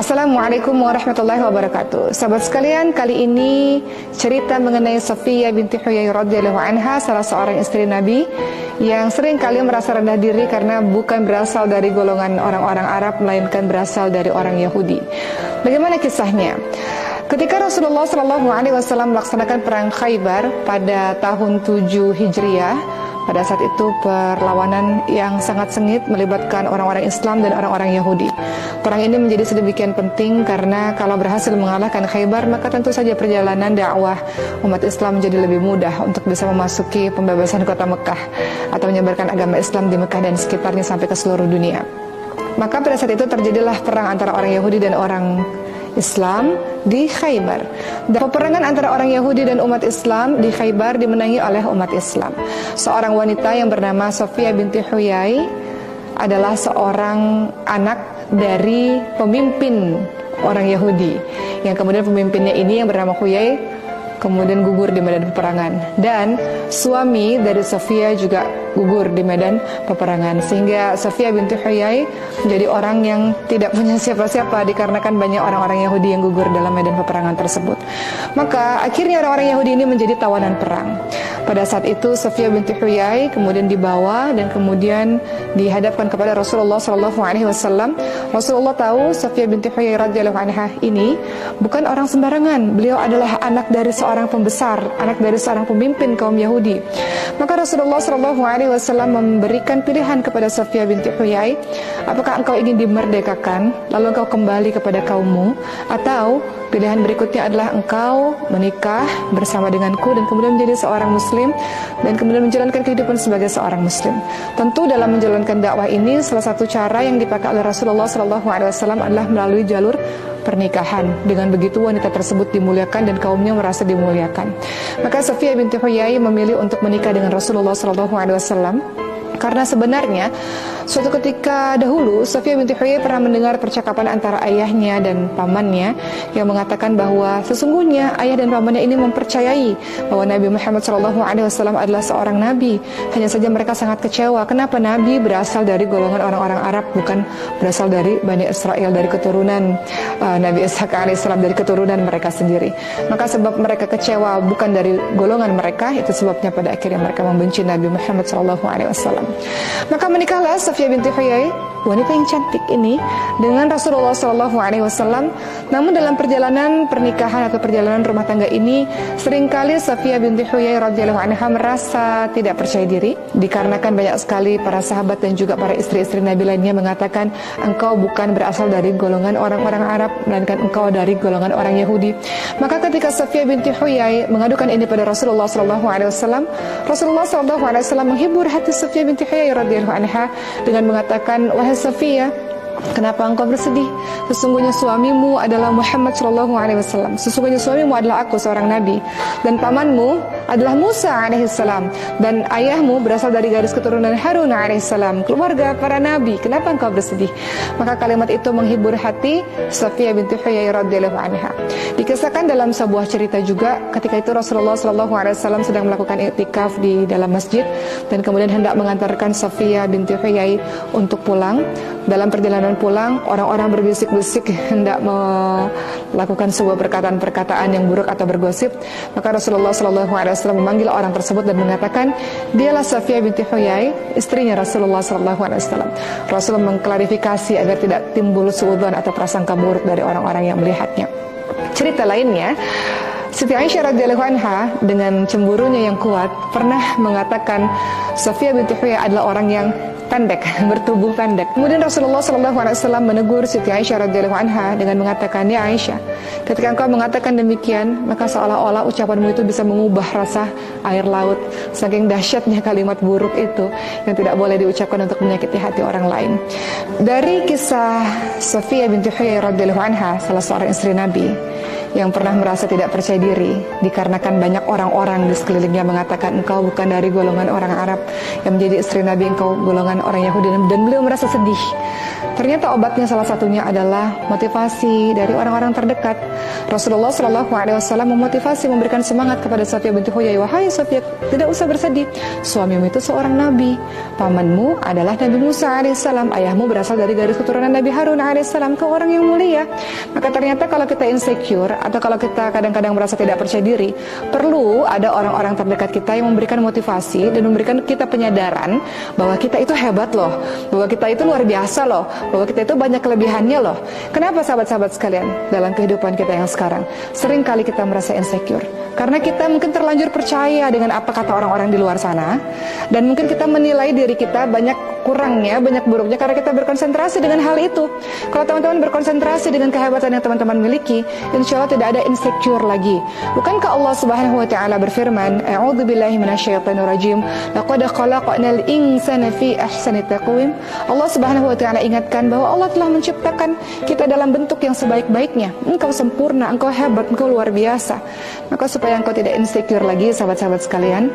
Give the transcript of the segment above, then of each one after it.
Assalamualaikum warahmatullahi wabarakatuh. Sahabat sekalian, kali ini cerita mengenai Safiyah binti Huyai radhiyallahu anha, salah seorang istri Nabi yang sering kali merasa rendah diri karena bukan berasal dari golongan orang-orang Arab, melainkan berasal dari orang Yahudi. Bagaimana kisahnya? Ketika Rasulullah SAW melaksanakan perang Khaybar pada tahun 7 Hijriah, pada saat itu perlawanan yang sangat sengit melibatkan orang-orang Islam dan orang-orang Yahudi. Perang ini menjadi sedemikian penting karena kalau berhasil mengalahkan Khaybar, maka tentu saja perjalanan dakwah umat Islam menjadi lebih mudah untuk bisa memasuki pembebasan kota Mekah atau menyebarkan agama Islam di Mekah dan sekitarnya sampai ke seluruh dunia. Maka pada saat itu terjadilah perang antara orang Yahudi dan orang Islam di Khaybar. Dan peperangan antara orang Yahudi dan umat Islam di Khaybar dimenangi oleh umat Islam. Seorang wanita yang bernama Safiyah binti Huyai adalah seorang anak dari pemimpin orang Yahudi, yang kemudian pemimpinnya ini yang bernama Huyai kemudian gugur di medan peperangan, dan suami dari Safiyah juga gugur di medan peperangan, sehingga Safiyah binti Huyai menjadi orang yang tidak punya siapa-siapa dikarenakan banyak orang-orang Yahudi yang gugur dalam medan peperangan tersebut. Maka akhirnya orang-orang Yahudi ini menjadi tawanan perang. Pada saat itu Safiyah binti Huyai kemudian dibawa dan kemudian dihadapkan kepada Rasulullah SAW. Rasulullah tahu Safiyah binti Huyai radhiyallahu anha ini bukan orang sembarangan. Beliau adalah anak dari seorang pembesar, anak dari seorang pemimpin kaum Yahudi. Maka Rasulullah SAW memberikan pilihan kepada Safiyah binti Huyai, apakah engkau ingin dimerdekakan lalu engkau kembali kepada kaummu, atau pilihan berikutnya adalah engkau menikah bersama denganku dan kemudian menjadi seorang muslim dan kemudian menjalankan kehidupan sebagai seorang muslim. Tentu dalam menjalankan dakwah ini salah satu cara yang dipakai oleh Rasulullah SAW adalah melalui jalur pernikahan. Dengan begitu wanita tersebut dimuliakan dan kaumnya merasa dimuliakan. Maka Safiyah binti Huyai memilih untuk menikah dengan Rasulullah SAW. Karena sebenarnya suatu ketika dahulu Safiyah binti Huyai pernah mendengar percakapan antara ayahnya dan pamannya yang mengatakan bahwa sesungguhnya ayah dan pamannya ini mempercayai bahwa Nabi Muhammad SAW adalah seorang nabi. Hanya saja mereka sangat kecewa kenapa nabi berasal dari golongan orang-orang Arab, bukan berasal dari Bani Israel, dari keturunan Nabi Ishaq alaihissalam, dari keturunan mereka sendiri. Maka sebab mereka kecewa bukan dari golongan mereka, itu sebabnya pada akhirnya mereka membenci Nabi Muhammad SAW. Maka menikahlah Safiyah binti Huyai, wanita yang cantik ini, dengan Rasulullah SAW. Namun dalam perjalanan pernikahan atau perjalanan rumah tangga ini, seringkali Safiyah binti Huyai radhiyallahu anha merasa tidak percaya diri, dikarenakan banyak sekali para sahabat dan juga para istri-istri Nabi lainnya mengatakan, engkau bukan berasal dari golongan orang-orang Arab, melainkan engkau dari golongan orang Yahudi. Maka ketika Safiyah binti Huyai mengadukan ini pada Rasulullah SAW, Rasulullah SAW menghibur hati Safiyah binti Huyai radhiyallahu anha dengan mengatakan, wahai Safiyah, kenapa engkau bersedih? Sesungguhnya suamimu adalah Muhammad SAW. Sesungguhnya suamimu adalah aku, seorang nabi, dan pamanmu adalah Musa alaihissalam, dan ayahmu berasal dari garis keturunan Harun alaihissalam, keluarga para nabi. Kenapa engkau bersedih? Maka kalimat itu menghibur hati Safiyah binti Huyai radhiyallahu anha. Dikisahkan dalam sebuah cerita juga, ketika itu Rasulullah SAW sedang melakukan iktikaf di dalam masjid dan kemudian hendak mengantarkan Safiyah binti Huyai untuk pulang. Dalam perjalanan pulang, orang-orang berbisik-bisik hendak melakukan sebuah perkataan-perkataan yang buruk atau bergosip. Maka Rasulullah SAW memanggil orang tersebut dan mengatakan, dialah Safiyah binti Huyai, istrinya Rasulullah SAW. Rasul mengklarifikasi agar tidak timbul suudzon atau prasangka buruk dari orang-orang yang melihatnya. Cerita lainnya, Siti Aisyah radhiyallahu anha dengan cemburunya yang kuat pernah mengatakan Safiyah binti Huyai adalah orang yang pendek, bertubuh pendek. Kemudian Rasulullah SAW menegur Siti Aisyah radhiyallahu anha dengan mengatakan, ya Aisyah, ketika engkau mengatakan demikian, maka seolah-olah ucapanmu itu bisa mengubah rasa air laut. Saking dahsyatnya kalimat buruk itu yang tidak boleh diucapkan untuk menyakiti hati orang lain. Dari kisah Safiyah binti Huyai radhiyallahu anha, salah seorang istri Nabi, yang pernah merasa tidak percaya diri dikarenakan banyak orang-orang di sekelilingnya mengatakan engkau bukan dari golongan orang Arab, yang menjadi istri Nabi engkau golongan orang Yahudi, dan beliau merasa sedih. Ternyata obatnya salah satunya adalah motivasi dari orang-orang terdekat. Rasulullah SAW memotivasi, memberikan semangat kepada Safiyah binti Huyai. Wahai Safiyah, tidak usah bersedih, suamimu itu seorang nabi, pamanmu adalah Nabi Musa alaihissalam, ayahmu berasal dari garis keturunan Nabi Harun alaihissalam, kau orang yang mulia. Maka ternyata kalau kita insecure atau kalau kita kadang-kadang merasa tidak percaya diri, perlu ada orang-orang terdekat kita yang memberikan motivasi dan memberikan kita penyadaran bahwa kita itu hebat loh, bahwa kita itu luar biasa loh, bahwa kita itu banyak kelebihannya loh. Kenapa sahabat-sahabat sekalian, dalam kehidupan kita yang sekarang sering kali kita merasa insecure? Karena kita mungkin terlanjur percaya dengan apa kata orang-orang di luar sana, dan mungkin kita menilai diri kita banyak kurangnya, banyak buruknya karena kita berkonsentrasi dengan hal itu. Kalau teman-teman berkonsentrasi dengan kehebatan yang teman-teman miliki, insya Allah tidak ada insecure lagi. Bukankah Allah Subhanahu wa taala berfirman, a'udzubillahi minasyaitonir rajim, laqad khalaqnal insana fi ahsani taqwim. Allah Subhanahu wa taala ingatkan bahwa Allah telah menciptakan kita dalam bentuk yang sebaik-baiknya. Engkau sempurna, engkau hebat, engkau luar biasa. Maka supaya engkau tidak insecure lagi, sahabat-sahabat sekalian,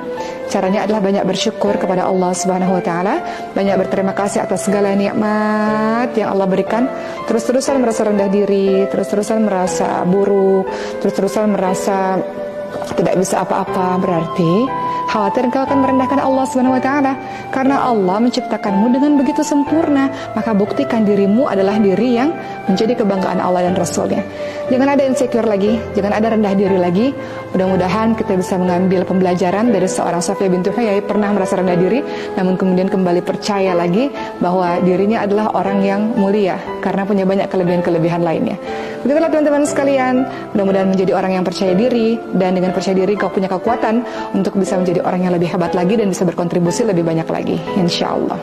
caranya adalah banyak bersyukur kepada Allah Subhanahu wa taala, banyak berterima kasih atas segala nikmat yang Allah berikan. Terus-terusan merasa rendah diri, terus-terusan merasa buruk, terus-terusan merasa tidak bisa apa-apa, berarti khawatir engkau akan merendahkan Allah Subhanahu wa taala. Karena Allah menciptakanmu dengan begitu sempurna, maka buktikan dirimu adalah diri yang menjadi kebanggaan Allah dan Rasulnya. Jangan ada insecure lagi, jangan ada rendah diri lagi. Mudah-mudahan kita bisa mengambil pembelajaran dari seorang Safiyah binti Huyai, pernah merasa rendah diri, namun kemudian kembali percaya lagi bahwa dirinya adalah orang yang mulia karena punya banyak kelebihan-kelebihan lainnya. Begitulah teman-teman sekalian, mudah-mudahan menjadi orang yang percaya diri, dan dengan percaya diri kau punya kekuatan untuk bisa menjadi orang yang lebih hebat lagi dan bisa berkontribusi lebih banyak lagi, insya Allah.